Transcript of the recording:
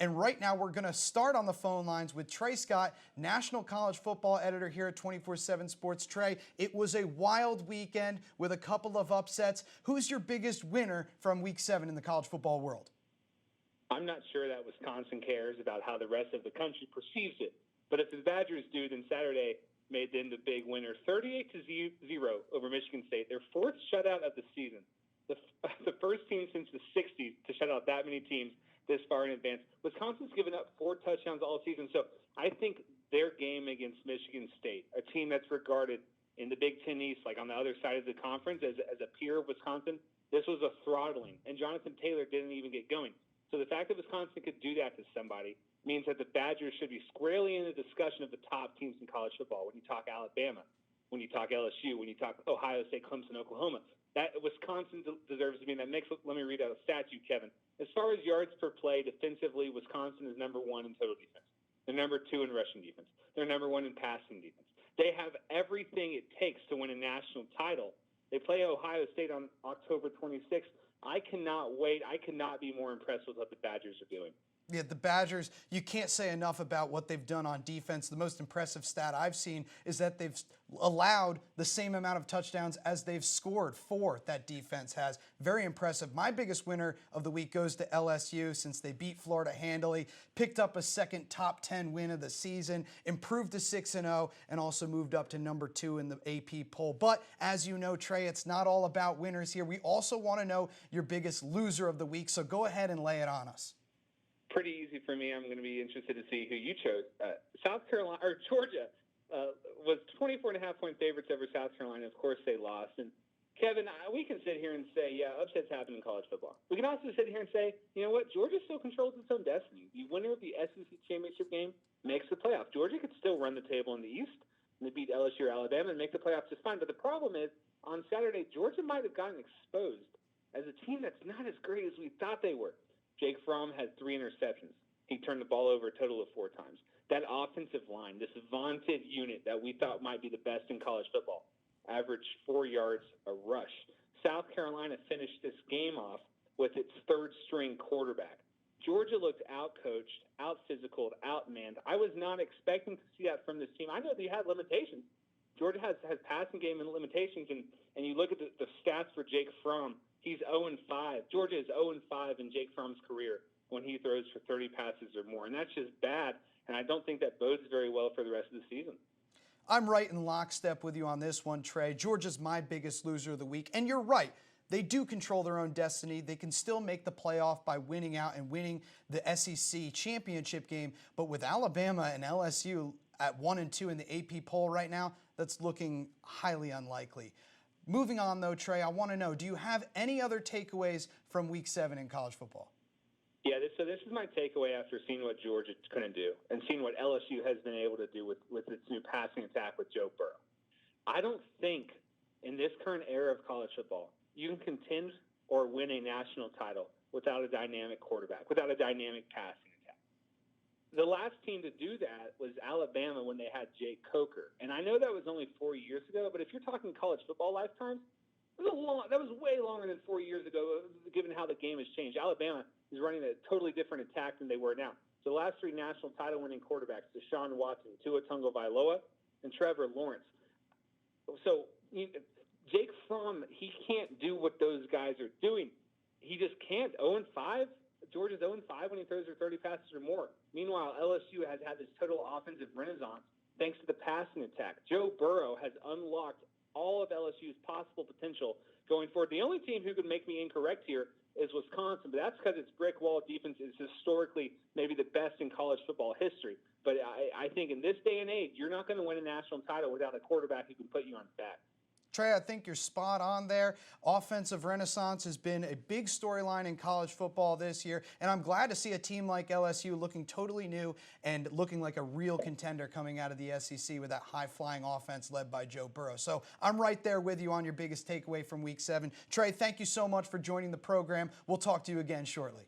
And right now we're going to start on the phone lines with Trey Scott, National College Football Editor here at 247 Sports. Trey, it was a wild weekend with a couple of upsets. Who's your biggest winner from Week 7 in the college football world? I'm not sure that Wisconsin cares about how the rest of the country perceives it. But if the Badgers do, then Saturday made them the big winner, 38-0 over Michigan State, their fourth shutout of the season. The first team since the 60s to shut out that many teams this far in advance. Wisconsin's given up 4 touchdowns all season. So I think their game against Michigan State, a team that's regarded in the Big Ten East, like on the other side of the conference, as a peer of Wisconsin, this was a throttling. And Jonathan Taylor didn't even get going. So the fact that Wisconsin could do that to somebody means that the Badgers should be squarely in the discussion of the top teams in college football. When you talk Alabama, when you talk LSU, when you talk Ohio State, Clemson, Oklahoma, that Wisconsin deserves to be in that mix. Let me read out a stat to you, Kevin. As far as yards per play defensively, Wisconsin is number 1 in total defense. They're number 2 in rushing defense. They're number 1 in passing defense. They have everything it takes to win a national title. They play Ohio State on October 26th. I cannot wait. I cannot be more impressed with what the Badgers are doing. Yeah, the Badgers, you can't say enough about what they've done on defense. The most impressive stat I've seen is that they've allowed the same amount of touchdowns as they've scored. 4 that defense has. Very impressive. My biggest winner of the week goes to LSU since they beat Florida handily, picked up a second top 10 win of the season, improved to 6-0, and also moved up to number 2 in the AP poll. But as you know, Trey, it's not all about winners here. We also want to know your biggest loser of the week, so go ahead and lay it on us. Pretty easy for me. I'm going to be interested to see who you chose. Georgia was 24.5-point favorites over South Carolina. Of course, they lost. And Kevin, we can sit here and say, yeah, upsets happen in college football. We can also sit here and say, you know what? Georgia still controls its own destiny. The winner of the SEC championship game makes the playoff. Georgia could still run the table in the East and they beat LSU or Alabama and make the playoffs just fine. But the problem is, on Saturday, Georgia might have gotten exposed as a team that's not as great as we thought they were. Jake Fromm had 3 interceptions. He turned the ball over a total of 4 times. That offensive line, this vaunted unit that we thought might be the best in college football, averaged 4 yards a rush. South Carolina finished this game off with its 3rd-string quarterback. Georgia looked out-coached, out-physicaled, out-manned. I was not expecting to see that from this team. I know they had limitations. Georgia has passing game and limitations, and you look at the stats for Jake Fromm. He's 0-5. Georgia is 0-5 in Jake Fromm's career when he throws for 30 passes or more. And that's just bad, and I don't think that bodes very well for the rest of the season. I'm right in lockstep with you on this one, Trey. Georgia's my biggest loser of the week. And you're right. They do control their own destiny. They can still make the playoff by winning out and winning the SEC championship game. But with Alabama and LSU at 1 and 2 in the AP poll right now, that's looking highly unlikely. Moving on, though, Trey, I want to know, do you have any other takeaways from Week 7 in college football? Yeah, so this is my takeaway after seeing what Georgia couldn't do and seeing what LSU has been able to do with its new passing attack with Joe Burrow. I don't think in this current era of college football you can contend or win a national title without a dynamic quarterback, without a dynamic passing attack. The last team to do that was Alabama when they had Jay Coker. And I know that was only 4 years ago, but if you're talking college football lifetimes, that was way longer than 4 years ago, given how the game has changed. Alabama is running a totally different attack than they were now. So the last 3 national title-winning quarterbacks, Deshaun Watson, Tua Tagovailoa, and Trevor Lawrence. So Jake Fromm, he can't do what those guys are doing. He just can't. 0-5. Georgia's 0-5 when he throws for 30 passes or more. Meanwhile, LSU has had this total offensive renaissance thanks to the passing attack. Joe Burrow has unlocked all of LSU's possible potential going forward. The only team who could make me incorrect here is Wisconsin, but that's because its brick wall defense is historically maybe the best in college football history. But I think in this day and age, you're not going to win a national title without a quarterback who can put you on his back. Trey, I think you're spot on there. Offensive renaissance has been a big storyline in college football this year, and I'm glad to see a team like LSU looking totally new and looking like a real contender coming out of the SEC with that high-flying offense led by Joe Burrow. So I'm right there with you on your biggest takeaway from Week 7. Trey, thank you so much for joining the program. We'll talk to you again shortly.